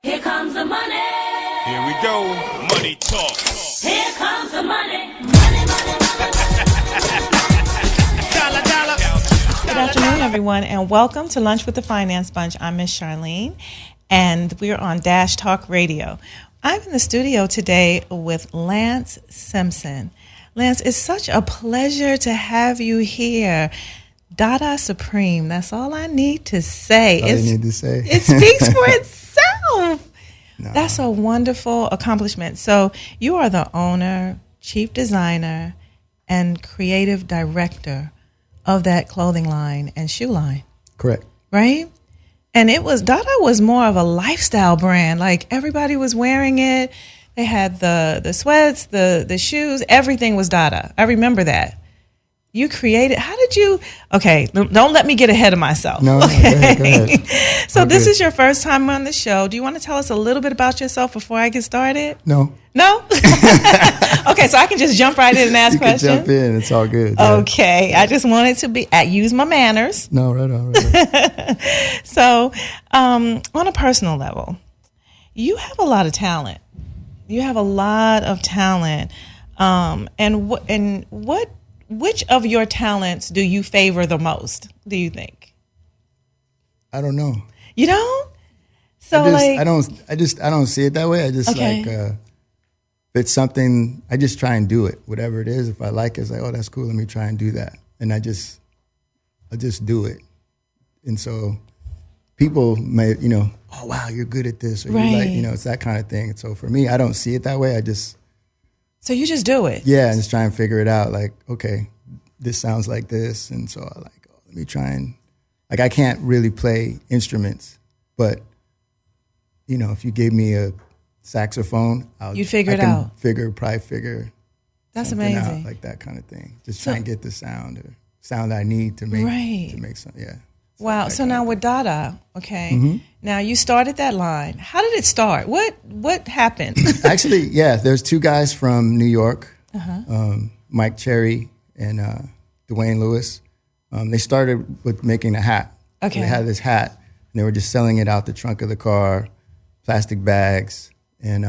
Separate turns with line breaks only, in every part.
Here comes the money.
Here we go. Money talk.
Here comes the money. Money, money, money.
Dollar, dollar.
Good afternoon, everyone, and welcome to Lunch with the Finance Bunch. I'm Miss Charline, and we're on Dash Talk Radio. I'm in the studio today with Lantz Simpson. Lantz, it's such a pleasure to have you here. Dada Supreme, that's all I need to say.
All you need to say.
It speaks for itself.
No.
That's a wonderful accomplishment. So you are the owner, chief designer, and creative director of that clothing line and shoe line.
Correct.
Right? And Dada was more of a lifestyle brand. Like everybody was wearing it. They had the sweats, the shoes, everything was Dada. I remember that. You created, okay, don't let me get ahead of myself.
No,
okay?
Go ahead.
So this is your first time on the show. Do you want to tell us a little bit about yourself before I get started?
No.
No? Okay, so I can just jump right in and ask questions?
You can jump in. It's all good. Yeah.
Okay. I just wanted to use my manners.
No, right on.
So, on a personal level, you have a lot of talent. Which of your talents do you favor the most, do you think?
I don't know.
You don't? So
I don't see it that way. I just
okay.
if it's something, I just try and do it. Whatever it is, if I like it, it's like, oh, that's cool. Let me try and do that. And I just do it. And so people may, oh, wow, you're good at this. Or
right.
it's that kind of thing. And so for me, I don't see it that way.
So you just do it?
Yeah, and just try and figure it out. Like, okay, this sounds like this. And so I let me try and, I can't really play instruments, but, if you gave me a saxophone,
you'd figure it out.
Probably figure
That's
something
amazing.
out, like that kind of thing. Just try and get the sound I need to make something, yeah.
Wow. So now with Dada, okay,
mm-hmm.
Now you started that line. How did it start? What happened?
Actually, yeah, there's two guys from New York, Mike Cherry and Dwayne Lewis. They started with making a hat.
Okay.
So they had this hat, and they were just selling it out the trunk of the car, plastic bags. And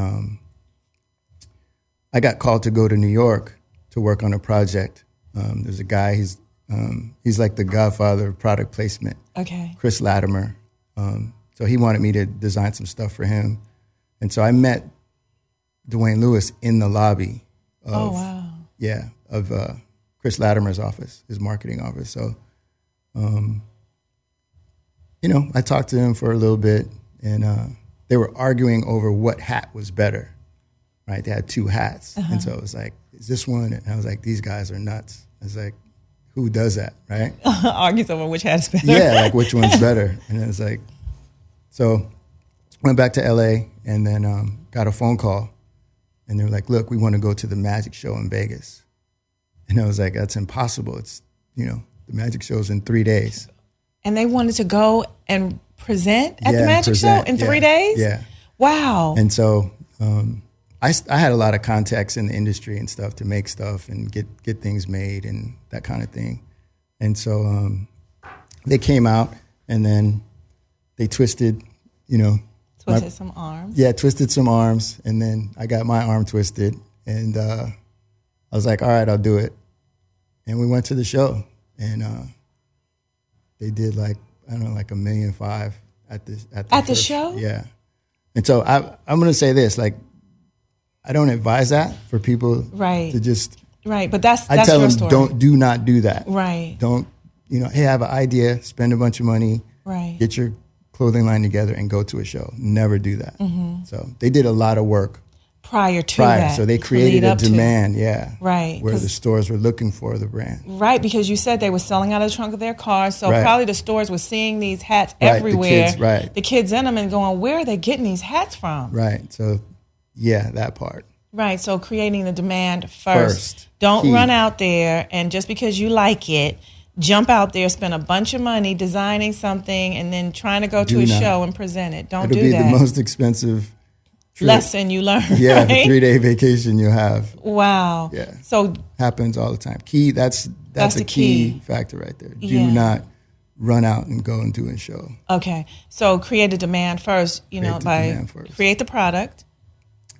I got called to go to New York to work on a project. There's a guy, he's like the godfather of product placement.
Okay.
Chris Latimer. So he wanted me to design some stuff for him. And so I met Dwayne Lewis in the lobby of, of Chris Latimer's office, his marketing office. So, I talked to him for a little bit, and they were arguing over what hat was better, right? They had two hats. And so it was like, is this one? And I was like, these guys are nuts. I was like, who does that, right?
Argues over which hat is better.
Yeah, like which one's better. And it was like, so went back to LA and then got a phone call. And they were like, look, we want to go to the magic show in Vegas. And I was like, that's impossible. It's, the magic show's in 3 days.
And they wanted to go and present at the magic show in 3 days?
Yeah.
Wow.
And so I had a lot of contacts in the industry and stuff to make stuff and get things made and that kind of thing. And so they came out and then they twisted,
Twisted some arms.
Yeah, twisted some arms. And then I got my arm twisted. And I was like, all right, I'll do it. And we went to the show. And they did like $1.5 million at the
show?
Yeah. And so I'm going to say this, I don't advise that for people to just.
Right, but that's
I tell
your
them,
story.
do not do that.
Right.
Don't, hey, I have an idea, spend a bunch of money, get your clothing line together and go to a show. Never do that. Mm-hmm. So they did a lot of work
prior to that.
So they created a demand,
right,
where the stores were looking for the brand.
Right, because you said they were selling out of the trunk of their cars, so probably the stores were seeing these hats everywhere. The kids in them and going, where are they getting these hats from?
Right, so yeah, that part.
Right, so creating the demand first. Don't run out there and just because you like it, jump out there, spend a bunch of money designing something and then trying to go to a show and present it. Don't do that.
It'll be the most expensive
lesson you learn.
Yeah,
right?
the 3-day vacation you have.
Wow.
Yeah.
So
happens all the time. That's a key factor right there. Do not run out and go and do a show.
Okay. So create a demand first, create the product.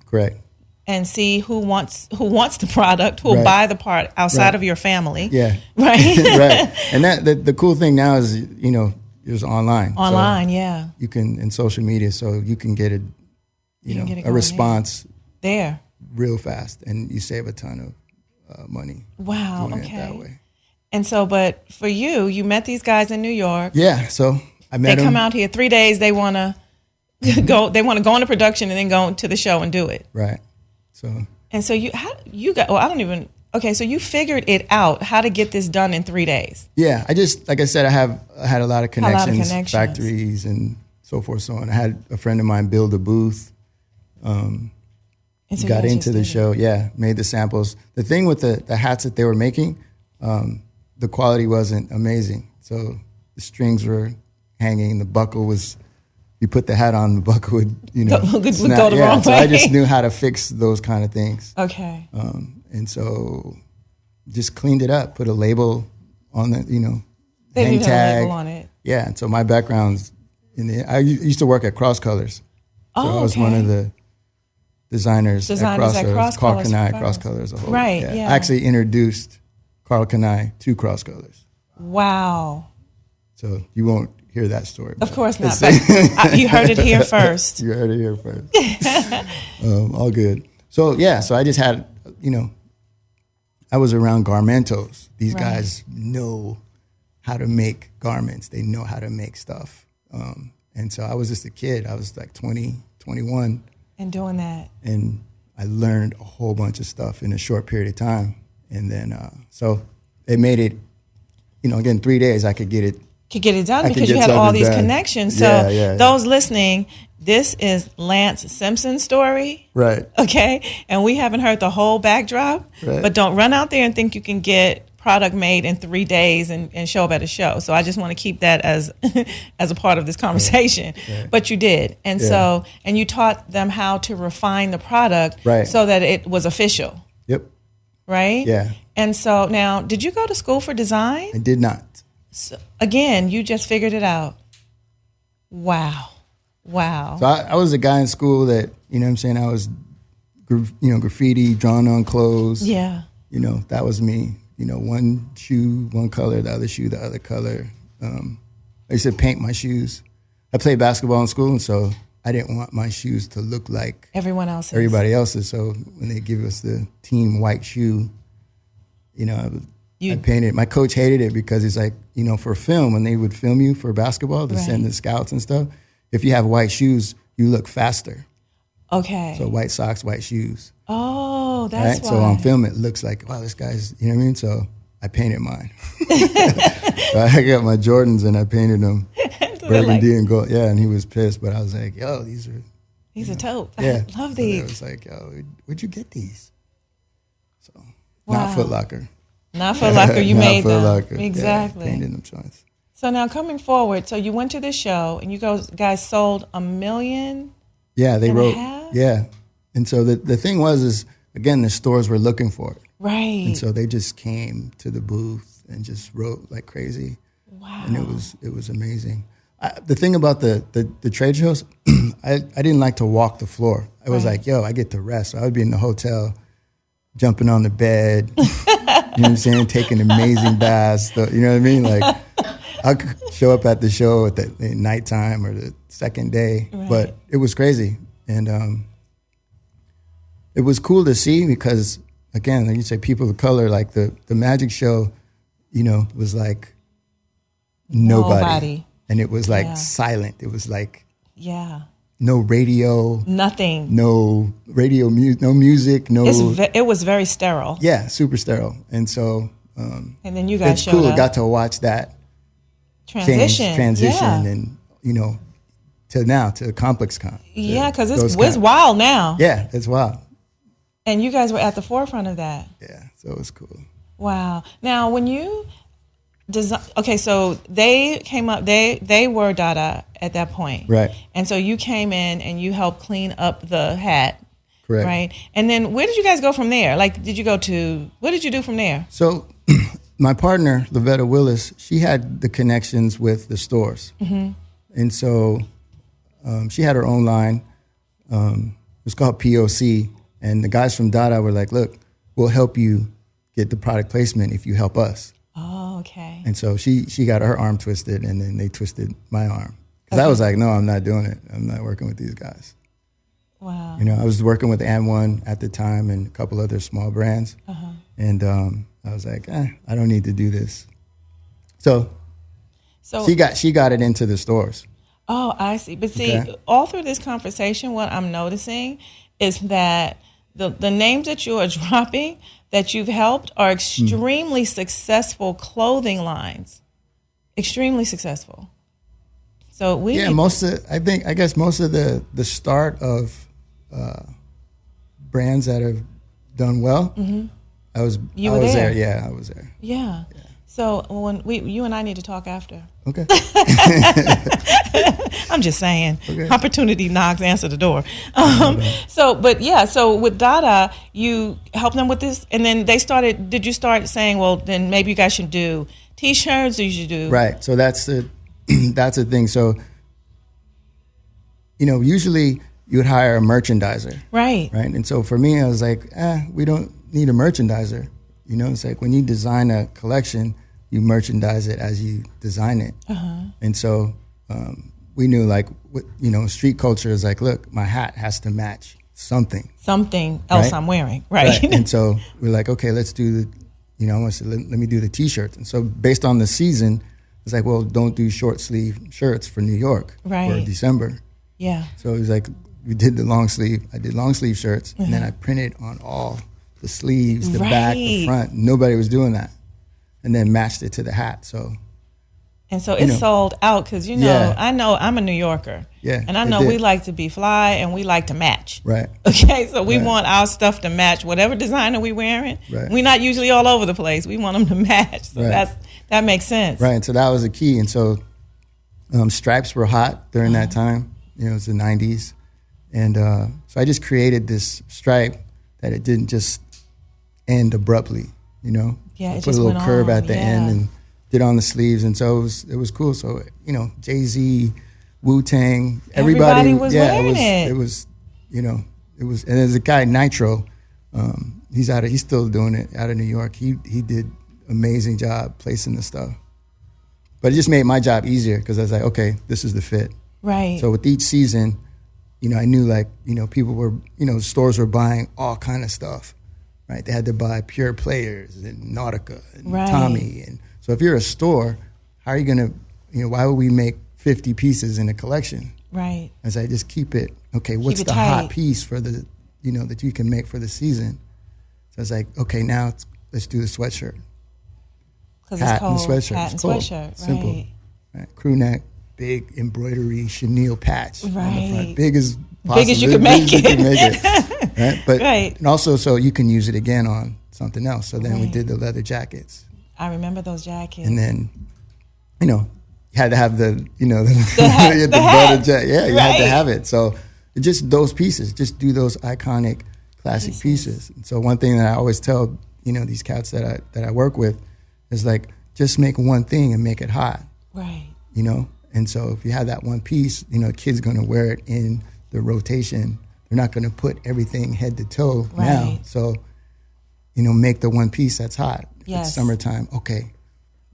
Correct.
And see who wants the product, who'll
Right.
buy the part outside
Right.
of your family.
Yeah.
Right.
Right. And the cool thing now is, it's online.
Online,
So
yeah.
you can, in social media, so you can get a
going
response
There.
real fast, and you save a ton of money.
Wow.
doing
Okay.
it that way.
And so, but for you met these guys in New York.
Yeah. So I met
They
them.
come out here 3 days. They want to go. They want to go into production and then go to the show and do it.
Right. So
And so so you figured it out how to get this done in 3 days.
yeah, like I said, I had a lot of connections,
connections.
factories and so forth, so on. I had a friend of mine build a booth.
And so you
Got
guys
into
just
the
did it.
show, yeah, made the samples. The thing with the hats that they were making, the quality wasn't amazing. So the strings were hanging, the buckle was, you put the hat on, the buckle would,
Would
snap.
go the
Yeah,
wrong
so
way.
I just knew how to fix those kind of things.
Okay.
And so just cleaned it up, put a label on the,
They
hang
didn't have a
tag.
label on it.
Yeah, and so my background's I used to work at Cross Colors. So I was one of the designers at Cross Colors. Carl Kanai, Cross Colors.
Right, yeah.
I actually introduced Carl Kanai to Cross Colors.
Wow.
So you won't hear that story.
Of course not. But you heard it here first.
You heard it here first. All good. So yeah, so I just had, I was around Garmentos. These
Right.
guys know how to make garments. They know how to make stuff. And so I was just a kid. I was like 20, 21.
And doing that.
And I learned a whole bunch of stuff in a short period of time. And then, so it made it, again, 3 days I could get it.
Could get it done
I could
because you
get
had all
something
these
done.
connections. So
Yeah.
those listening, this is Lantz Simpson's story.
Right.
Okay. And we haven't heard the whole backdrop.
Right.
But don't run out there and think you can get product made in 3 days and show up at a show. So I just want to keep that as as a part of this conversation.
Right.
But you did. And
Yeah.
so, and you taught them how to refine the product
Right.
so that it was official.
Yep.
Right?
Yeah.
And so now, did you go to school for design?
I did not.
So, again, you just figured it out. Wow.
So I was a guy in school that, I was, graffiti, drawn on clothes.
Yeah.
That was me. One shoe, one color, the other shoe, the other color. I used to paint my shoes. I played basketball in school, and so I didn't want my shoes to look like
Everyone else's.
everybody else's. So when they give us the team white shoe, I painted. My coach hated it because it's like, for film, when they would film you for basketball to send the scouts and stuff, if you have white shoes, you look faster.
Okay.
So white socks, white shoes.
Oh, that's
Right?
why.
So on film, it looks like, wow, this guy's, you know what I mean? So I painted mine. So I got my Jordans and I painted them burgundy and gold. Yeah, and he was pissed, but I was like, yo, these are,
These are dope.
yeah.
I love
So it
these.
was like, yo, where'd you get these? So,
Wow.
not Foot Locker.
Not for Locker, you
Not
made
Foot
them.
Locker.
Exactly.
Yeah, painted them joints.
So now coming forward, so you went to this show and you guys sold 1 million.
Yeah, they
And a
wrote,
half?
yeah. And so the thing was, again, the stores were looking for it.
Right.
And so they just came to the booth and just wrote like crazy.
Wow.
And it was amazing. The thing about the trade shows, I didn't like to walk the floor. I was like, yo, I get to rest. So I would be in the hotel, jumping on the bed, you know what I'm saying, taking amazing baths. You know what I mean? Like, I could show up at the show at the nighttime or the second day, but it was crazy. And it was cool to see because, again, like you say, people of color, like the magic show, was like nobody. And it was like silent. It was like no radio,
Nothing.
no radio, no music, no.
It was very sterile.
Yeah, super sterile. And so
And then you guys
it's
showed
cool.
up.
Got to watch that
transition.
transition, and to now to Complex Con.
Yeah, because
those
it's
kind-
wild now.
Yeah, it's wild.
And you guys were at the forefront of that.
Yeah, so it was cool.
Wow. Now, when you design, okay, so they came up. They were Dada at that point,
Right.
And so you came in and you helped clean up the hat,
Correct.
right? And then where did you guys go from there? Like, what did you do from there?
So my partner, Lavetta Willis, she had the connections with the stores. Mm-hmm. And so she had her own line. It was called POC. And the guys from Dada were like, look, we'll help you get the product placement if you help us.
Oh, okay.
And so she got her arm twisted, and then they twisted my arm. Because I was like, no, I'm not doing it. I'm not working with these guys.
Wow.
You know, I was working with And1 at the time and a couple other small brands. Uh-huh. And I was like, I don't need to do this. So she got it into the stores.
Oh, I see. But see, all through this conversation, what I'm noticing is that the names that you are dropping that you've helped are extremely successful clothing lines. Extremely successful. So I guess most of the start of brands that have done well, I was there. Yeah, I was there. Yeah. So when you and I need to talk after.
Okay.
I'm just saying.
Okay.
Opportunity knocks, answer the door. So with Dada, you helped them with this, and then did you start saying, well, then maybe you guys should do T-shirts, or you should do...
Right, so that's the thing. So, you know, usually you would hire a merchandiser.
Right.
Right, and so for me, I was like, we don't need a merchandiser. You know, it's like when you design a collection, you merchandise it as you design it. Uh-huh. And so we knew, like, street culture is like, look, my hat has to match something. Something
else I'm wearing. Right.
And so we're like, okay, let's do let me do the T-shirts. And so based on the season, it's like, well, don't do short sleeve shirts for New York for December. Yeah. So it was like, we did the long sleeve. I did long sleeve shirts, and then I printed on all the sleeves, the back, the front. Nobody was doing that. And then matched it to the hat. So
it sold out because, I know I'm a New Yorker.
Yeah.
And I know we like to be fly and we like to match.
Right.
Okay, so we want our stuff to match whatever designer we're wearing. Right. We're not usually all over the place. We want them to match. So that makes sense.
Right. So that was the key. And so stripes were hot during that time. It was the 90s. And so I just created this stripe that it didn't just end abruptly, Yeah,
it
put
just
a little curve
on.
at the end and did on the sleeves, and so it was cool. So Jay-Z, Wu-Tang, everybody
was wearing it.
It was, and there's a guy Nitro, he's still doing it out of New York. He did amazing job placing the stuff, but it just made my job easier because I was like, okay, this is the fit.
Right.
So with each season, I knew people were, stores were buying all kind of stuff. Right, they had to buy Pure Players and Nautica and Tommy, and so if you're a store, how are you gonna, why would we make 50 pieces in a collection?
Right.
As I just keep it, okay, what's the hot piece for the, that you can make for the season? So I was like, okay, now let's do the sweatshirt.
Because it's cold.
And sweatshirt.
Hat and sweatshirt.
Simple. Right. Crew neck, big embroidery chenille patch on the front, big as possible.
Big as you can make it.
Right? But and also so you can use it again on something else. So then we did the leather jackets.
I remember those jackets.
And then, you had to have the butter jacket. Yeah, you had to have it. So just those pieces, just do those iconic classic pieces. And so one thing that I always tell, these cats that I work with is like, just make one thing and make it hot.
Right.
And so if you have that one piece, a kid's going to wear it in the rotation. They're not going to put everything head to toe now. So, make the one piece that's hot. Yes. It's summertime. Okay.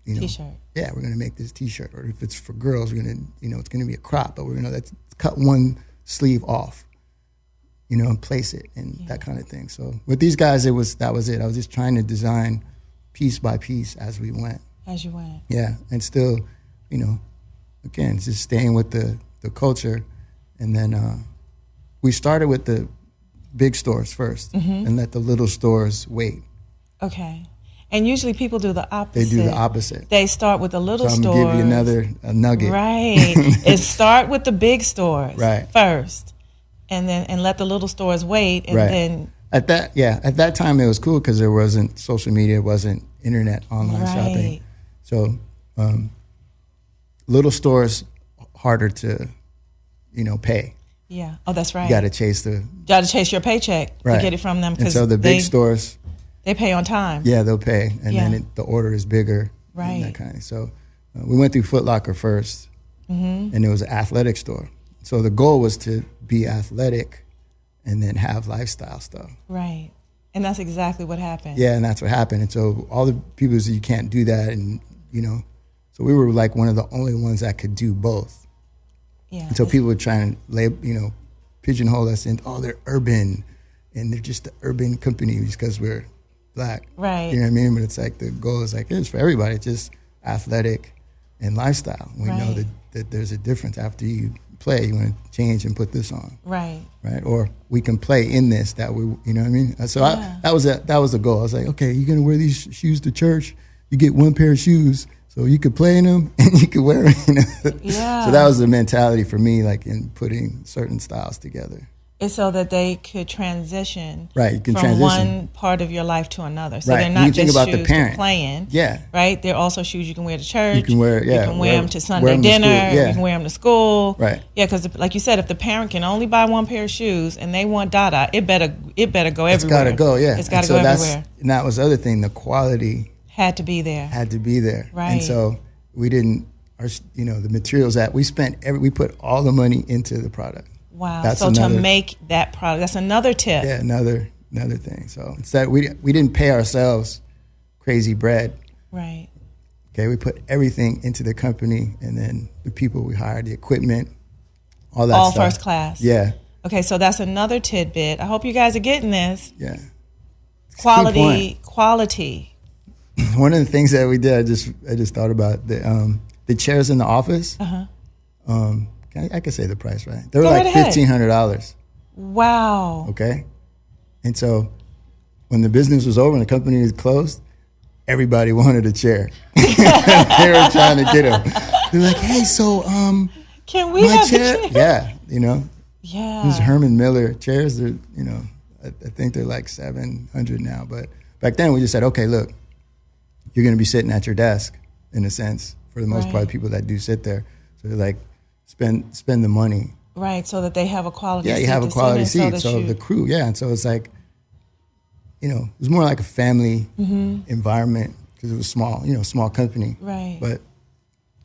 T-shirt.
Yeah, we're going to make this T-shirt. Or if it's for girls, we're going to, it's going to be a crop, but we're going to cut one sleeve off, and place it and that kind of thing. So with these guys, that was it. I was just trying to design piece by piece as we went.
As you went.
Yeah. And still, again, just staying with the culture. And then we started with the big stores first and let the little stores wait.
Okay. And usually people do the opposite.
They do the opposite.
They start with the little stores.
So I'm going to give you a nugget.
Right. Start with the big stores first. And then let the little stores wait. And then
at that time it was cool because there wasn't social media, wasn't internet online shopping. So little stores harder to pay.
Yeah. Oh, that's right.
You got to chase your paycheck
to get it from them.
And so the big stores,
They pay on time.
Yeah, they'll pay, and
Yeah.
then the order is bigger.
Right.
And that kind of. So we went through Foot Locker first, and it was an athletic store. So the goal was to be athletic, and then have lifestyle stuff.
Right. And that's exactly what happened.
Yeah, and that's what happened. And so all the people said you can't do that, and so we were like one of the only ones that could do both.
Yeah.
And so people would try and pigeonhole us in, they're urban, and they're just the urban company just because we're black.
Right.
You know what I mean? But it's like the goal is like it's for everybody. It's just athletic and lifestyle. We know
Right.
that there's a difference. After you play, you want to change and put this on.
Right.
Right. Or we can play in this that we, you know what I mean? So that was the goal. I was like, okay, you're going to wear these shoes to church. You get one pair of shoes so you could play in them and you could wear them.
Yeah.
So that was the mentality for me, like in putting certain styles together.
It's so that they could transition
Right, you can
from
transition.
one part of your life to another. So
Right.
they're
And
not
you think
just
about the
shoes
parent.
to playing.
Yeah.
Right? They're also shoes you can wear to church.
You can wear,
You can wear them to Sunday
them to
dinner.
school. Yeah.
You can wear them to school.
Right.
Yeah, because like you said, if the parent can only buy one pair of shoes and they want Dada, it better go everywhere.
It's got to go, yeah.
It's got to
And
go
so
everywhere.
And that was the other thing, the quality
Had to be there.
had to be there.
Right.
And so we didn't, the materials that we put all the money into the product.
Wow.
That's
so
another-
to make that product, that's another tip.
Yeah, another thing. So it's that we didn't pay ourselves crazy bread.
Right.
Okay, we put everything into the company, and then the people we hired, the equipment, all that
All
stuff.
first class.
Yeah,
Okay, so that's another tidbit. I hope you guys are getting this.
yeah.
Quality.
One of the things that we did, I just thought about the chairs in the office. I can say the price, right? They were
Go
like
right ahead.
$1,500.
Wow.
Okay, and so when the business was over and the company was closed, everybody wanted a chair. They were trying to get them. They're like, "Hey, so
Can we
my
have the
chair?"
chair?
Yeah,
Yeah.
these Herman Miller chairs. They're I think they're like $700 now, but back then we just said, "Okay, look, you're going to be sitting at your desk in a sense for the most
Right.
part. People that do sit there, so they're like, spend the money."
Right, so that they have a quality
Yeah,
seat.
you have a
to
quality
sit in
seat.
so
So
that
the crew, yeah. And so it's like, it was more like a family environment because it was small, small company.
Right.
But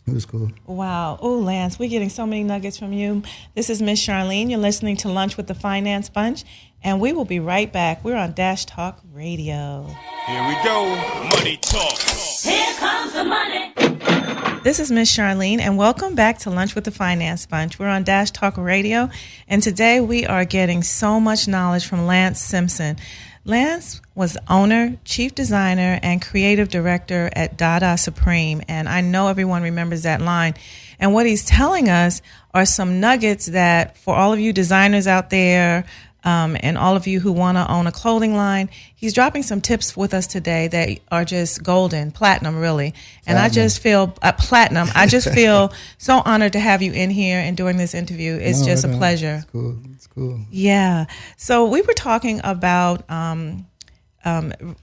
it was cool.
Wow. Oh, Lance, we're getting so many nuggets from you. This is Miss Charline. You're listening to Lunch with the Finance Bunch, and we will be right back. We're on Dash Talk Radio.
Here we go. Money talk.
Here comes the money.
This is Miss Charline, and welcome back to Lunch with the Finance Bunch. We're on Dash Talk Radio, and today we are getting so much knowledge from Lantz Simpson. Lantz was owner, chief designer, and creative director at Dada Supreme, and I know everyone remembers that line. And what he's telling us are some nuggets that for all of you designers out there, and all of you who want to own a clothing line, he's dropping some tips with us today that are just golden, platinum, really. And I just feel platinum. I just feel so honored to have you in here and doing this interview. It's just a pleasure.
It's cool. It's cool.
Yeah. So we were talking about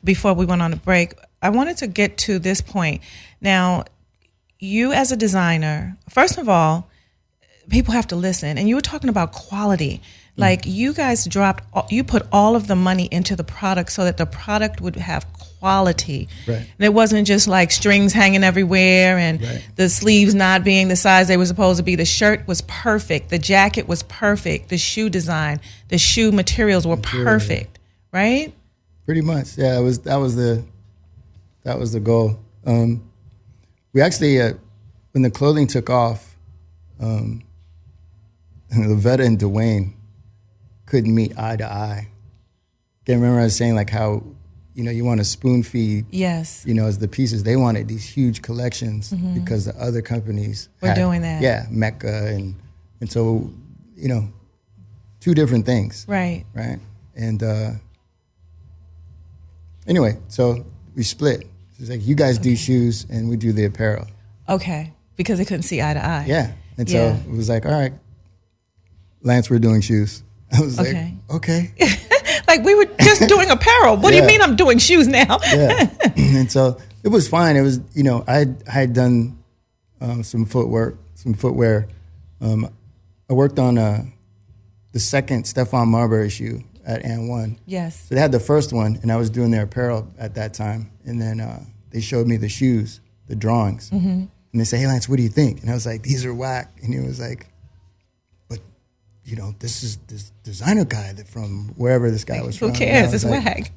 before we went on a break. I wanted to get to this point. Now, you as a designer, first of all, people have to listen. And you were talking about quality. Like you guys you put all of the money into the product so that the product would have quality.
Right.
And it wasn't just like strings hanging everywhere and the sleeves not being the size they were supposed to be. The shirt was perfect. The jacket was perfect. The shoe design, the shoe materials were perfect. Right?
Pretty much. Yeah, that was the goal. We actually, when the clothing took off, Lavetta and Dwayne couldn't meet eye to eye. Can't remember I was saying like how, you want to spoon feed,
Yes.
as the pieces. They wanted these huge collections because the other companies
Were doing that.
Yeah, Mecca and so, two different things.
Right.
Right. And anyway, so we split. It's like you guys do shoes and we do the apparel.
Okay. Because they couldn't see eye to eye.
Yeah. And
Yeah.
so it was like, all right, Lance, we're doing shoes. I was
Okay.
like, okay.
Like we were just doing apparel. What do you
Yeah.
mean I'm doing shoes now?
Yeah. And so it was fine. It was, I had done some footwear. I worked on the second Stephon Marbury shoe at And1.
Yes.
So they had the first one, and I was doing their apparel at that time. And then they showed me the shoes, the drawings. Mm-hmm. And they say, hey, Lance, what do you think? And I was like, these are whack. And he was like, but, this is this designer guy that from wherever this guy was from.
Who cares? It's
like,
whack.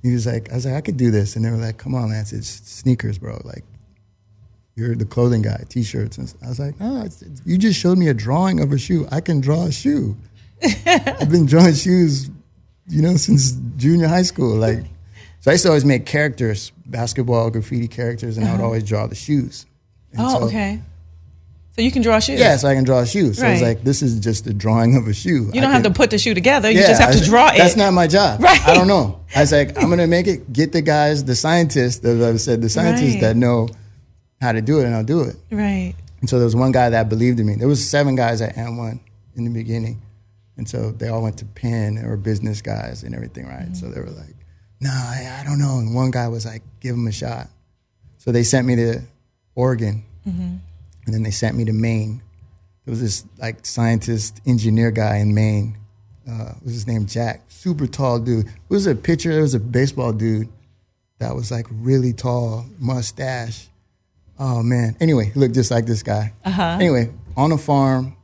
He was like, I was like, I could do this. And they were like, come on, Lance, it's sneakers, bro. Like, you're the clothing guy, T-shirts. And I was like, no, you just showed me a drawing of a shoe. I can draw a shoe. I've been drawing shoes, since junior high school. Like, so I used to always make characters, basketball, graffiti characters, and I would always draw the shoes. And
Okay. So you can draw shoes?
Yeah, so I can draw a shoe. So
Right.
I was like, this is just a drawing of a shoe.
You don't have to put the shoe together. You just have to draw it.
That's not my job.
Right.
I don't know. I was like, I'm going to make it, get the guys, the scientists, as I said, the scientists
Right.
that know how to do it, and I'll do it.
Right.
And so there was one guy that believed in me. There was 7 guys at And1 in the beginning. And so they all went to Penn or business guys and everything, right? Mm-hmm. So they were like, no, I don't know. And one guy was like, give him a shot. So they sent me to Oregon. Mm-hmm. And then they sent me to Maine. There was this like scientist, engineer guy in Maine. What was his name? Jack. Super tall dude. It was a picture. There was a baseball dude that was like really tall, mustache. Oh, man. Anyway, he looked just like this guy. Uh-huh. Anyway, on a farm,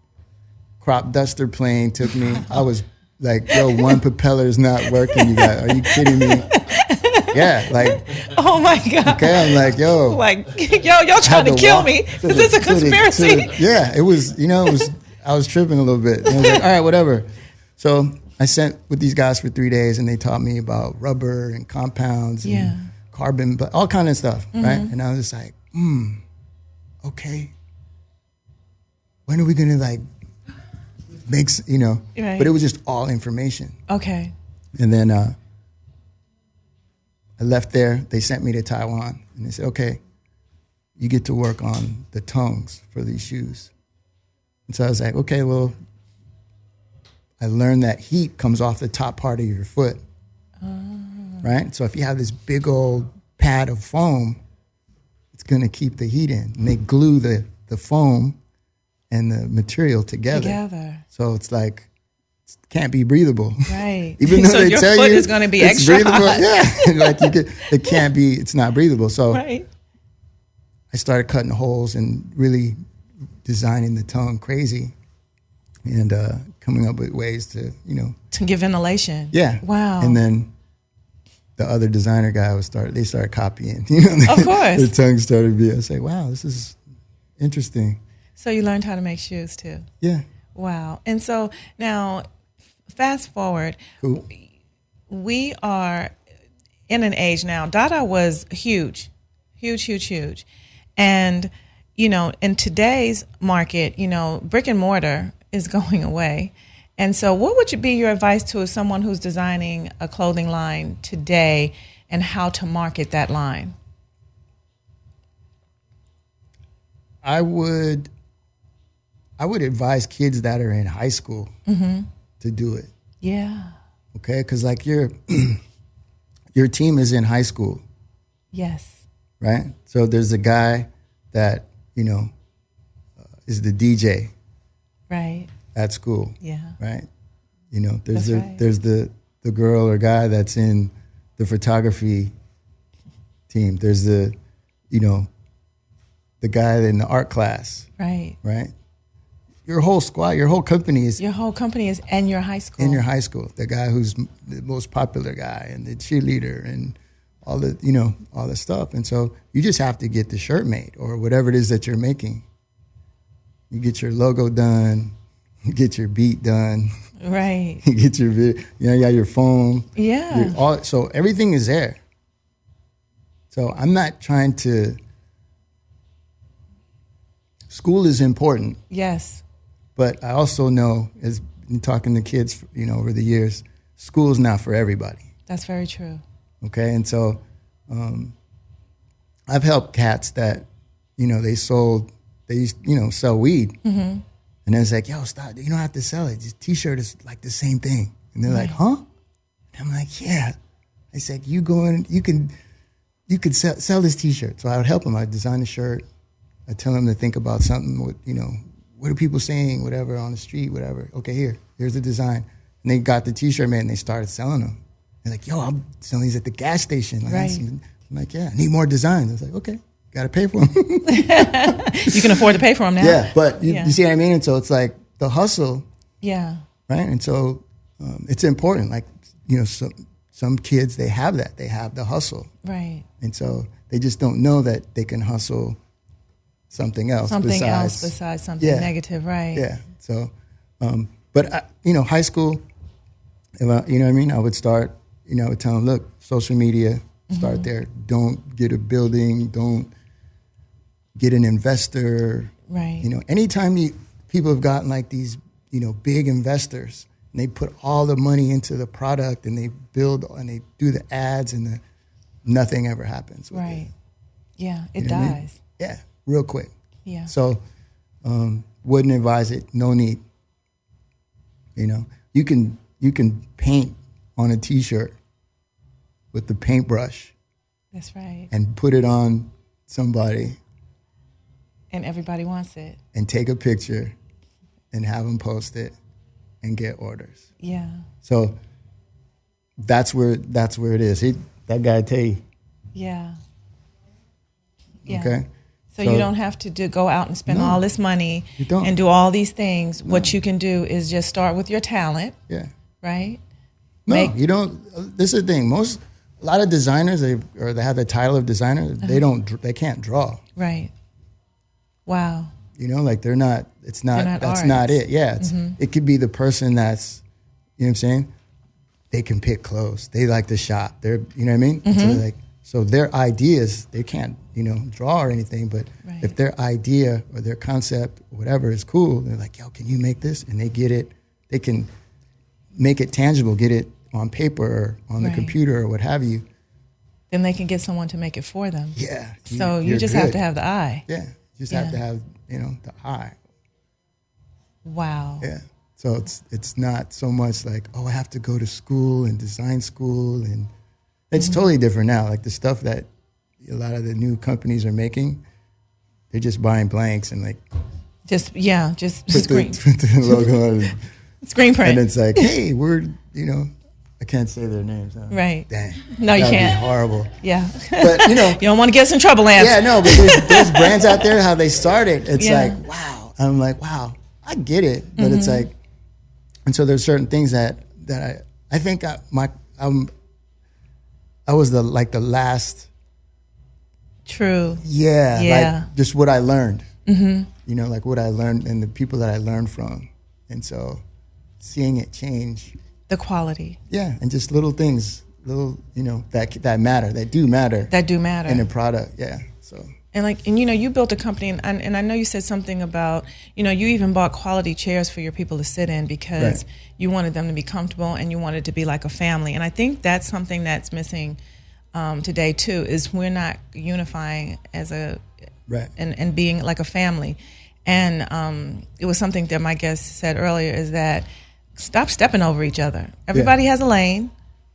crop duster plane took me. I was like, yo, one propeller's not working. You guys, are you kidding me? Yeah, like.
Oh my God.
Okay, I'm like, yo.
Like, y'all trying to kill me. Is this a conspiracy?
Yeah, it was, I was tripping a little bit. And I was like, all right, whatever. So I sent with these guys for 3 days, and they taught me about rubber and compounds and carbon, but all kind of stuff, right? And I was just like, okay. When are we going to like make,
Right.
But it was just all information.
Okay.
And then I left there. They sent me to Taiwan, and they said, okay, you get to work on the tongues for these shoes. And so I was like, okay, well, I learned that heat comes off the top part of your foot, right? So if you have this big old pad of foam, it's going to keep the heat in. And they glue the foam and the material together. So it's like, it can't be breathable.
Right.
Even though
so
they
your
tell
foot
you
is going to be
it's
extra
breathable.
hot.
Yeah. Like it can't be, it's not breathable. So
Right.
I started cutting holes and really designing the tongue crazy and coming up with ways to,
To give ventilation.
Yeah.
Wow.
And then the other designer guy they started copying.
Of course.
The tongue started to be, I was like, wow, this is interesting.
So you learned how to make shoes too.
Yeah.
Wow. And so now, fast forward,
Cool.
we are in an age now. Dada was huge. And, in today's market, brick and mortar is going away. And so what would be your advice to someone who's designing a clothing line today and how to market that line?
I would advise kids that are in high school to do it.
Yeah.
Okay? Because like your team is in high school,
Yes.
right? So there's a guy that, is the DJ
Right.
at school.
Yeah.
Right? There's
That's right.
there's the girl or guy that's in the photography team. There's the guy in the art class,
Right.
right? Your whole squad, your whole company is
Your whole company is in your high school.
in your high school. The guy who's the most popular guy and the cheerleader and all the all the stuff. And so you just have to get the shirt made or whatever it is that you're making. You get your logo done, you get your beat done,
Right.
you get your you got your phone.
Yeah.
So everything is there. So I'm not trying to. School is important,
Yes.
but I also know, as in talking to kids, over the years, school is not for everybody.
That's very true.
Okay, and so I've helped cats that, they used sell weed, and then it's like, yo, stop, you don't have to sell it. This T-shirt is like the same thing, and they're like, huh? And I'm like, yeah. I said, you could sell this T-shirt. So I would help them. I'd design a shirt. I tell them to think about something. What are people saying? Whatever on the street, whatever. Okay, here's the design, And they got the T-shirt made and they started selling them. They're like, yo, I'm selling these at the gas station.
Right.
I'm like, yeah, I need more designs. I was like, okay, got to pay for them.
You can afford to pay for them now.
Yeah, but you see what I mean? And so it's like the hustle.
Yeah.
Right? And so it's important. Like, you know, some kids, they have that. They have the hustle.
Right.
And so they just don't know that they can hustle something else.
Besides something negative, right?
Yeah. So, but, you know, high school, you know what I mean? I would start, you know, I would tell them, look, social media, start there. Don't get a building. Don't get an investor.
Right.
You know, anytime people have gotten like these, you know, big investors, and they put all the money into the product and they build and they do the ads and nothing ever happens.
Right. Yeah, it
You know what I mean?
dies.
Yeah, real quick.
Yeah.
So, wouldn't advise it. No need. You know, you can paint on a T-shirt with the paintbrush.
That's right.
And put it on somebody.
And everybody wants it.
And take a picture and have them post it and get orders.
Yeah.
So that's where it is. That guy tell you.
Yeah. Yeah.
Okay.
So you don't have to go out and spend all this money and do all these things. No. What you can do is just start with your talent.
Yeah.
Right?
No, you don't. This is the thing. A lot of designers, they have the title of designer. They can't draw.
Right. Wow.
You know, like that's not
artists.
it. Yeah. It could be the person that's, you know what I'm saying? They can pick clothes. They like to shop. You know what I mean? So their ideas, they can't, you know, draw or anything, but if their idea or their concept or whatever is cool, they're like, yo, can you make this? And they get it. They can make it tangible, get it on paper or on the computer or what have you.
Then they can get someone to make it for them.
Yeah.
So you just have to have the eye.
Yeah. You just have to have, you know, the eye.
Wow.
Yeah. So it's not so much like, oh, I have to go to school and design school. And it's totally different now. Like the stuff that a lot of the new companies are making, they're just buying blanks and like
just
put the logo on it.
Screen print.
And it's like, hey, you know, I can't say their names. Huh?
Right.
Dang.
No, you can't.
Be horrible.
Yeah.
But, you know.
You don't want to get us in trouble, Lantz.
Yeah, no, but there's brands out there, how they started. It's like, wow. I'm like, wow, I get it. But it's like, and so there's certain things that I think I was the last.
True.
Yeah.
Yeah.
Like just what I learned. You know, like what I learned and the people that I learned from. And so seeing it change.
The quality.
Yeah, and just little things, you know, that matter, that do matter.
That do matter.
In a product, yeah. So.
And you know, you built a company, and I know you said something about, you know, you even bought quality chairs for your people to sit in because you wanted them to be comfortable and you wanted to be like a family. And I think that's something that's missing today too, is we're not unifying as and being like a family. And it was something that my guest said earlier is that stop stepping over each other. Everybody has a lane.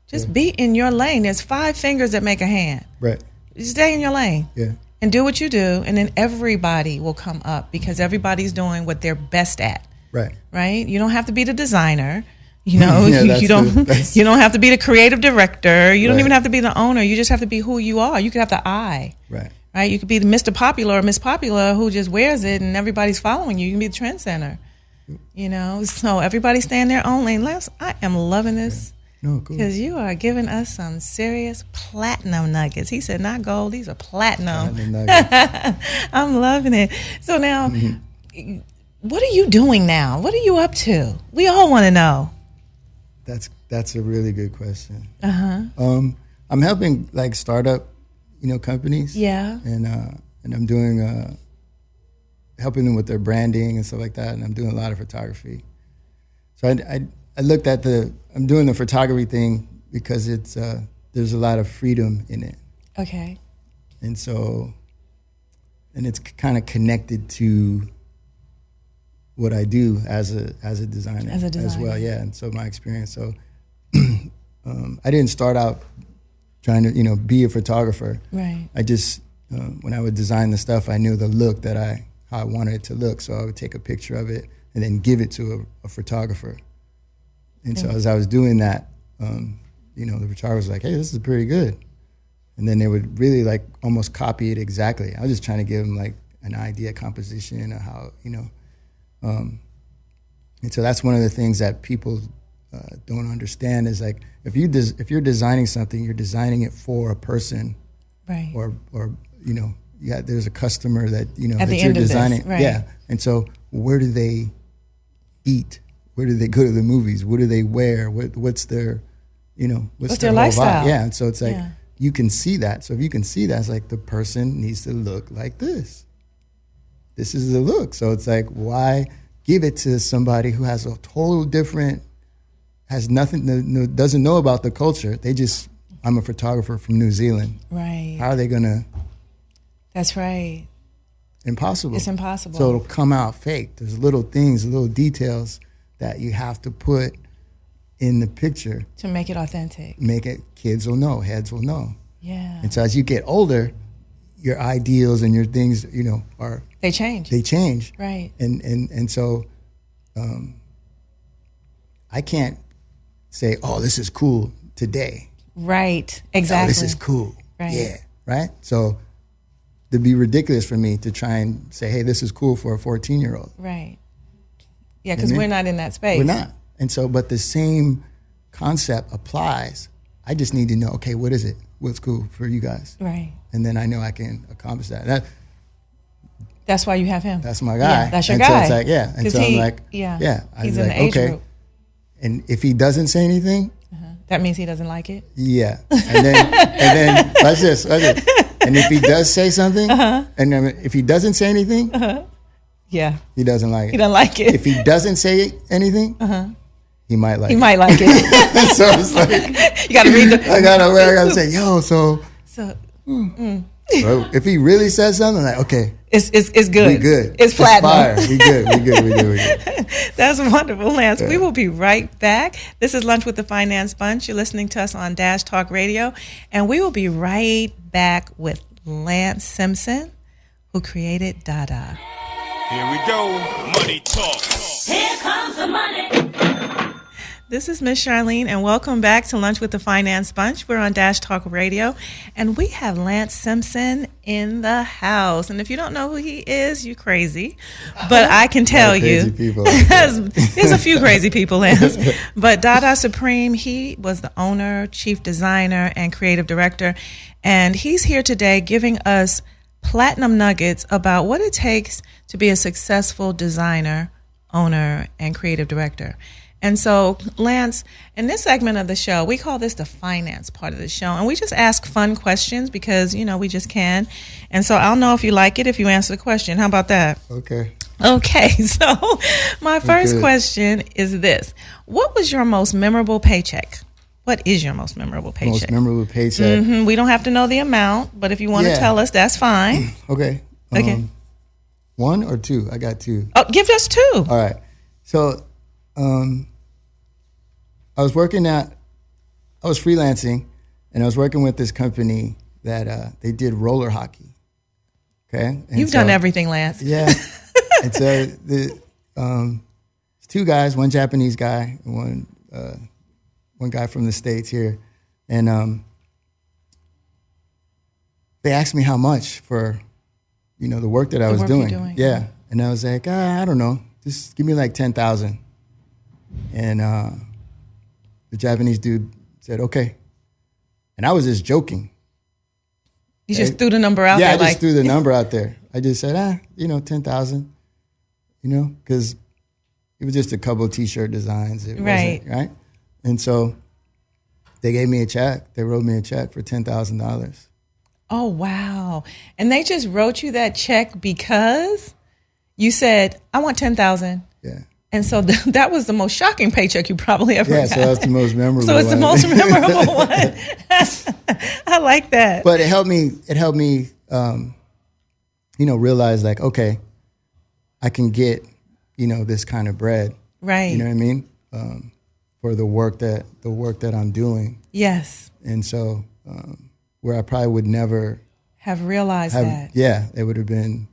Just be in your lane. There's 5 fingers that make a hand.
Right.
Just stay in your lane.
Yeah.
And do what you do, and then everybody will come up because everybody's doing what they're best at.
Right.
Right? You don't have to be the designer. You know, you don't have to be the creative director. You don't even have to be the owner. You just have to be who you are. You could have the eye.
Right.
Right? You could be the Mr. Popular or Miss Popular who just wears it and everybody's following you. You can be the trend center. You know, so everybody stay in their own lane. I am loving this.
No, cool.
Because you are giving us some serious platinum nuggets. He said, not gold, these are platinum. I'm loving it. So now, what are you doing now? What are you up to? We all want to know.
That's a really good question. I'm helping like startup, you know, companies. Yeah. And I'm doing helping them with their branding and stuff like that. And I'm doing a lot of photography. So I looked at I'm doing the photography thing because it's there's a lot of freedom in it. Okay. And so, and it's kind of connected to what I do as a designer. As well, yeah. And so my experience. So I didn't start out trying to, you know, be a photographer. Right. I just when I would design the stuff, I knew the look how I wanted it to look. So I would take a picture of it and then give it to a photographer. And so as I was doing that, you know, the photographer was like, hey, this is pretty good. And then they would really like almost copy it exactly. I was just trying to give them like an idea composition of how, you know. And so that's one of the things that people don't understand is like if you're designing something, you're designing it for a person,
Right.
Or you know, there's a customer that you know
At
that
the
you're
end of this,
designing.
right.
Yeah, and so where do they eat? Where do they go to the movies? What do they wear? What's their, you know, what's
their
whole
lifestyle?
vibe? Yeah, and so it's like
Yeah.
you can see that. So if you can see that, it's like the person needs to look like this. This is the look. So it's like, why give it to somebody who has a total different, has nothing, doesn't know about the culture. They just, I'm a photographer from New Zealand.
Right.
How are they gonna?
That's right.
Impossible.
It's impossible.
So it'll come out fake. There's little things, little details that you have to put in the picture.
To make it authentic.
Make it, kids will know, heads will know.
Yeah.
And so as you get older, your ideals and your things, you know,
They change.
they change.
Right.
And so I can't say, oh, this is cool today.
Right.
Oh,
Exactly.
this is cool.
Right.
Yeah. Right? So it'd be ridiculous for me to try and say, hey, this is cool for a 14-year-old.
Right. Yeah, because
You know what I
we're
mean?
not in that space.
We're not. And so, but the same concept applies. I just need to know, okay, what is it? What's cool for you guys?
Right.
And then I know I can accomplish that.
That's why you have him.
That's my guy.
Yeah, that's your
and
guy.
So it's like, yeah. And
'Cause
so I'm like,
yeah.
I
He's
was
in
like,
the age
okay.
group.
And if he doesn't say anything,
That means he doesn't like it.
yeah. And then watch this. And if he does say something, and then if he doesn't say anything,
Yeah.
he doesn't like it.
He doesn't like it.
If he doesn't say anything, he might like
He
it.
might like it.
So it's like,
You got to read the.
I gotta say, yo, so
So
if he really says something, like, okay,
it's good.
we good.
It's platinum.
fire. We good.
That's wonderful, Lance. We will be right back. This is Lunch with the Finance Bunch. You're listening to us on Dash Talk Radio, and we will be right back with Lance Simpson, who created Dada.
Here we go. Money talk.
Here comes the money.
This is Miss Charline, and welcome back to Lunch with the Finance Bunch. We're on Dash Talk Radio, and we have Lance Simpson in the house. And if you don't know who he is, you're crazy. But I can tell you,
Crazy people.
there's a few crazy people, Lance. But Dada Supreme, he was the owner, chief designer, and creative director. And he's here today giving us platinum nuggets about what it takes to be a successful designer, owner, and creative director. And so, Lance, in this segment of the show, we call this the finance part of the show. And we just ask fun questions because, you know, we just can. And so I'll know if you like it if you answer the question. How about that?
Okay.
Okay, so my first
good.
question is this. What was your most memorable paycheck? What is your most memorable paycheck?
Most memorable paycheck.
We don't have to know the amount, but if you want to
Yeah.
tell us, that's fine.
Okay.
Okay.
One or two? I got two.
Oh, give us two.
All right. So I was freelancing, and I was working with this company that they did roller hockey. Okay. And
You've done everything, Lance.
Yeah. And so it's two guys, one Japanese guy, and one guy from the States here. And they asked me how much for, you know, the work that I was
work you're
doing.
doing.
Yeah. And I was like, I don't know, just give me like 10,000. And the Japanese dude said, okay. And I was just joking.
You just threw the number out
Yeah,
there.
I just
like,
threw the number out there. I just said, 10,000, because it was just a couple of T-shirt designs. It
Right.
wasn't, right? And so they gave me a check. They wrote me a check for $10,000.
Oh, wow. And they just wrote you that check because you said, I want 10,000.
Yeah.
And so that was the most shocking paycheck you probably ever
Yeah,
got.
so that's the most memorable
So it's the
one.
most memorable one. I like that.
But it helped me, realize like, okay, I can get, this kind of bread.
Right.
You know what I mean? For the work that I'm doing.
Yes.
And so where I probably would never
Have realized that.
yeah, it would have been,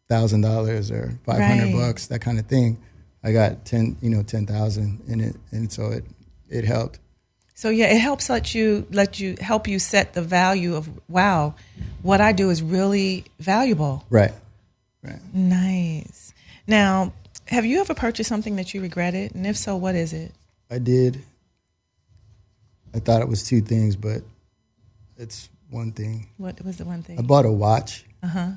$1,000 or $500,
Right.
that kind of thing. I got 10,000 in it, and so it helped.
So yeah, it helps help you set the value of, wow, what I do is really valuable.
Right.
Nice. Now, have you ever purchased something that you regretted? And if so, what is it?
I did. I thought it was two things, but it's one thing.
What was the one thing?
I bought a watch. Yeah.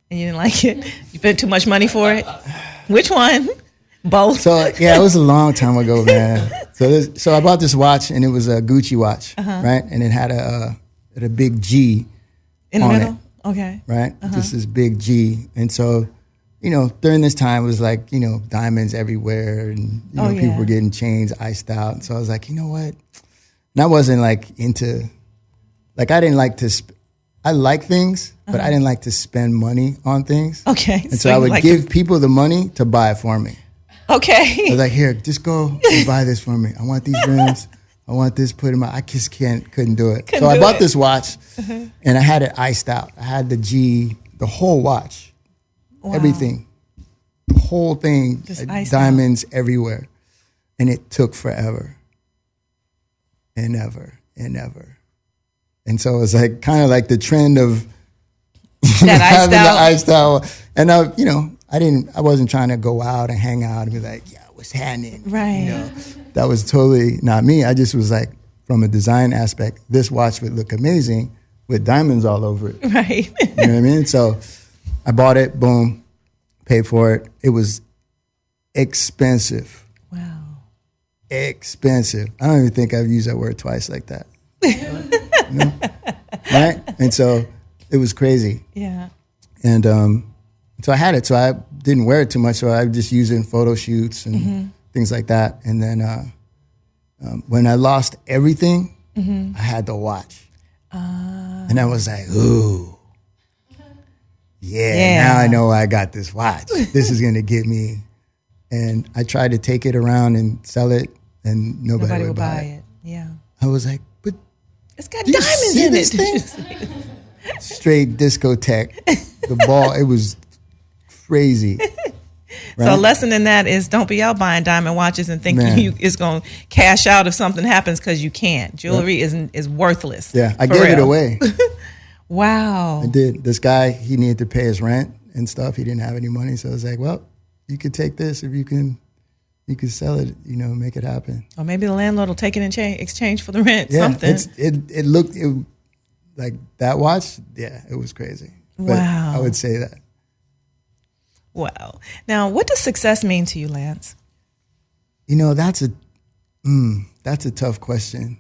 And you didn't like it? You spent too much money for it? Which one? Both?
So yeah, it was a long time ago, man. So I bought this watch, and it was a Gucci watch, right? And it had a big G
in the
on
middle?
it,
okay.
right? Just this big G. And so, during this time, it was like, diamonds everywhere, and people were getting chains iced out. And so I was like, you know what? And I wasn't like into, like, I didn't like to. I like things, but I didn't like to spend money on things.
Okay.
And so I would give people the money to buy it for me.
Okay.
I was like, here, just go and buy this for me. I want these rims. I want this put in my. I just couldn't do it. So I bought this watch, and I had it iced out. I had the G, the whole watch, everything, the whole thing, diamonds everywhere, and it took forever, and ever and ever. And so it was like kind of like the trend of
that
having the iced out. And I wasn't trying to go out and hang out and be like, yeah, what's happening?
Right.
That was totally not me. I just was like, from a design aspect, this watch would look amazing with diamonds all over it.
Right.
You know what I mean? So I bought it, boom, paid for it. It was expensive.
Wow.
Expensive. I don't even think I've used that word twice like that. Right? And so it was crazy.
Yeah.
And so I had it. So I didn't wear it too much. So I would just use it in photo shoots and things like that. And then when I lost everything, I had the watch. And I was like, ooh, yeah, now I know I got this watch. This is going to get me. And I tried to take it around and sell it, and nobody would buy it.
Yeah.
I was like, but
it's got
do you
diamonds
see
in
this
it.
thing? Straight discotheque. The ball, it was crazy. Right?
So a lesson in that is don't be out buying diamond watches and thinking it's going to cash out if something happens, because you can't. Jewelry is worthless.
Yeah, I gave it away.
Wow.
I did. This guy, he needed to pay his rent and stuff. He didn't have any money. So I was like, well, you could take this if you can sell it, make it happen.
Or maybe the landlord will take it in exchange for the rent,
Yeah,
something.
it looked like that watch. Yeah, it was crazy. But
Wow.
I would say that.
Wow. Now, what does success mean to you, Lantz?
That's a tough question.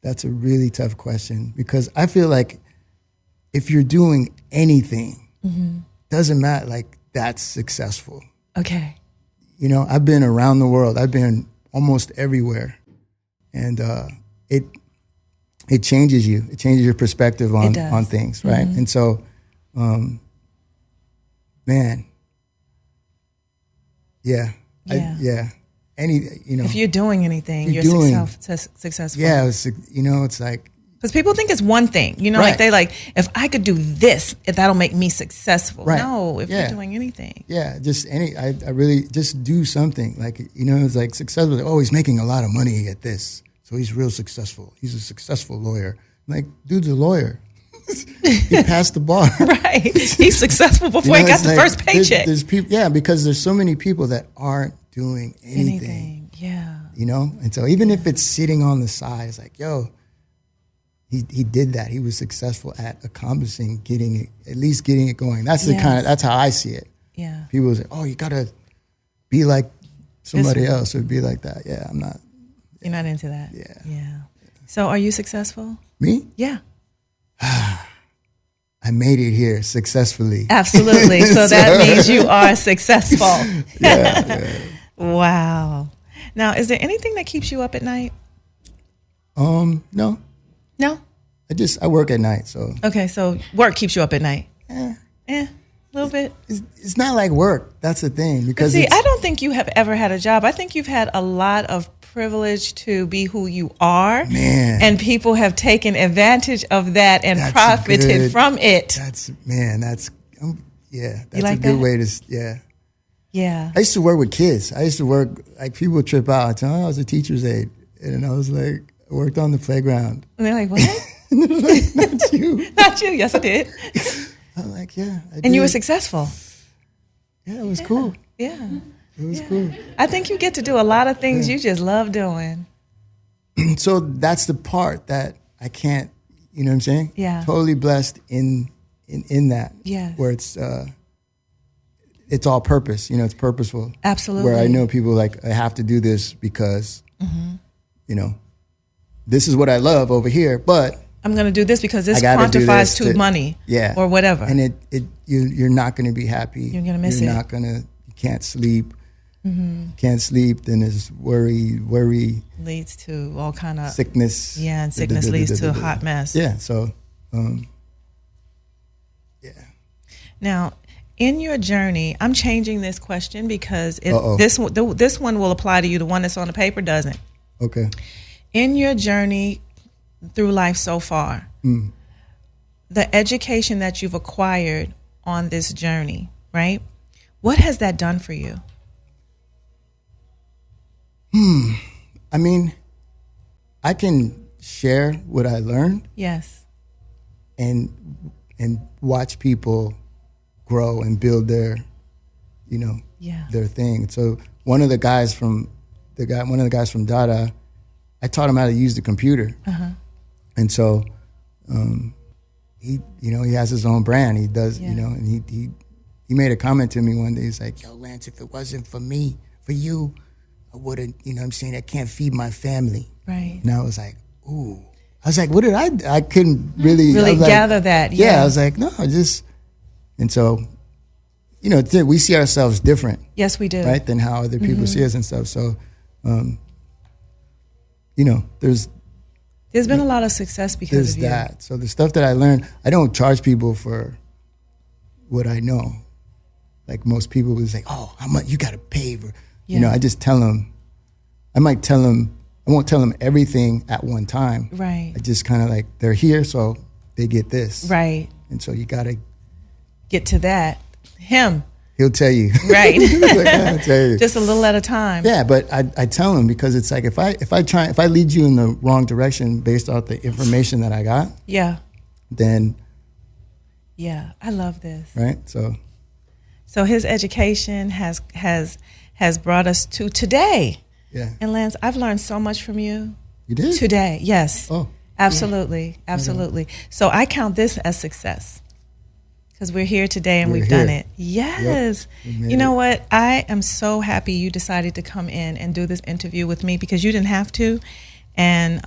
That's a really tough question, because I feel like if you're doing anything, doesn't matter, like, that's successful.
Okay.
I've been around the world. I've been almost everywhere. And it changes you. It changes your perspective on things, right? And so, man, yeah.
If you're doing anything, you're successful.
Yeah, it's like,
because people think it's one thing,
right.
like if I could do this, that'll make me successful.
Right.
No, if you're doing anything.
Yeah, just I really just do something. Like, it's like successful. Like, oh, he's making a lot of money at this, so he's real successful. He's a successful lawyer. I'm like, dude's a lawyer. He passed the bar. Right.
He's successful before he got the first paycheck.
There's people, because there's so many people that aren't doing anything.
Yeah.
And so even if it's sitting on the side, it's like, yo, he did that. He was successful at accomplishing, at least getting it going. That's that's how I see it.
Yeah.
People say, oh, you gotta be like somebody else or be like that. Yeah, I'm not.
You're not into that.
Yeah.
So are you successful?
Me?
Yeah.
I made it here successfully.
Absolutely. So that means you are successful.
Yeah.
Wow. Now, is there anything that keeps you up at night?
No.
No?
I work at night, so.
Okay, so work keeps you up at night? A little bit.
It's not like work. That's the thing. Because
I don't think you have ever had a job. I think you've had a lot of privilege to be who you are.
Man.
And people have taken advantage of that and profited from it.
Yeah, that's
like
a good
that?
way to. Yeah.
Yeah.
I used to work with kids. I used to work, like, people would trip out and tell me, I was a teacher's aide. And I was like, I worked on the playground.
And they're like, what?
And they're like, not you.
Not you. Yes, I did.
I'm like, yeah.
And you were successful.
Yeah, it was cool.
Yeah.
It was cool.
I think you get to do a lot of things you just love doing.
So that's the part that I can't, you know what I'm saying?
Yeah.
Totally blessed in that.
Yes.
Where it's all purpose, it's purposeful.
Absolutely.
Where I know people like, I have to do this because, this is what I love over here, but
I'm going to do this because this
I gotta do
quantifies
this
to money or whatever.
And you're not going to be happy.
You're going to miss it.
You're not going to, you can't sleep. Can't sleep, then there's worry.
Leads to all kind of
sickness.
Yeah, and sickness leads to a hot mess.
Yeah, so,
Now, in your journey, I'm changing this question because this one will apply to you. The one that's on the paper doesn't.
Okay.
In your journey through life so far, the education that you've acquired on this journey, right? What has that done for you?
I mean, I can share what I learned.
Yes.
And watch people grow and build their, their thing. So one of the guys from Dada, I taught him how to use the computer. And so he has his own brand. He does, and he made a comment to me one day. He's like, "Yo, Lance, if it wasn't for me, for you, I wouldn't, I can't feed my family."
Right.
And I was like, ooh. I was like, what did I couldn't really
gather that.
Yeah, I was like, no, and so, we see ourselves different.
Yes, we do.
Right, than how other people see us and stuff. So, there's
been a lot of success because of you.
There's that. So the stuff that I learned, I don't charge people for what I know. Like most people would say, oh, how much you got to pay for, I just tell them, I won't tell them everything at one time.
Right.
I just kind of like, they're here, so they get this.
Right.
And so you got to
get to that.
He'll tell you.
Right.
Like, I'll tell you.
Just a little at a time.
Yeah, but I tell him because it's like if I lead you in the wrong direction based off the information that I got.
Yeah.
Then.
Yeah, I love this.
Right.
So his education has brought us to today.
Yeah.
And Lance, I've learned so much from you.
You did?
Today, yes.
Oh.
Absolutely.
Yeah.
Absolutely. So I count this as success. Because we're here today and we've done it. Yes.
Yep.
You know what? I am so happy you decided to come in and do this interview with me because you didn't have to. And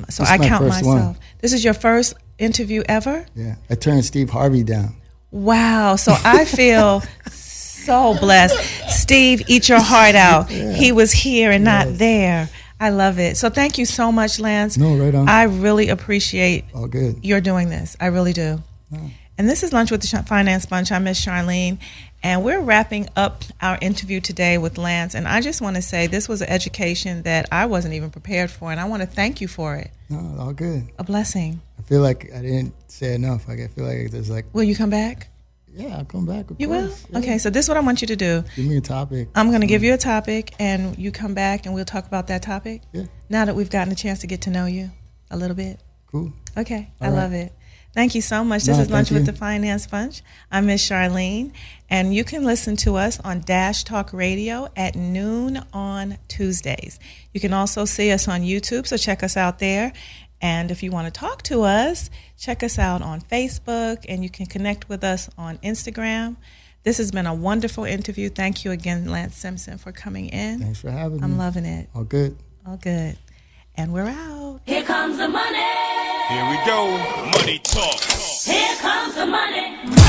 so I count myself. This is your first interview ever?
Yeah. I turned Steve Harvey down.
Wow. So I feel so blessed. Steve, eat your heart out. Yeah. He was here and not there. I love it. So thank you so much, Lance.
No, right on.
I really appreciate
all good.
You're doing this. I really do. No. And this is Lunch with the Finance Bunch. I'm Miss Charline, and we're wrapping up our interview today with Lance. And I just want to say this was an education that I wasn't even prepared for, and I want to thank you for it.
No, all good.
A blessing.
I feel like I didn't say enough. Like I feel like there's like.
Will you come back?
Yeah, I'll come back.
You will?
Yeah.
Okay, so this is what I want you to do.
Give me a topic.
I'm going to give you a topic, and you come back, and we'll talk about that topic.
Yeah.
Now that we've gotten a chance to get to know you a little bit.
Cool.
Okay, I love it. Thank you so much. This is Lunch with the Finance Bunch. I'm Miss Charline, and you can listen to us on Dash Talk Radio at noon on Tuesdays. You can also see us on YouTube, so check us out there. And if you want to talk to us, check us out on Facebook, and you can connect with us on Instagram. This has been a wonderful interview. Thank you again, Lance Simpson, for coming in.
Thanks for having me.
I'm loving it.
All good.
All good. And we're out.
Here comes the money.
Here we go. Money talk.
Here comes the money.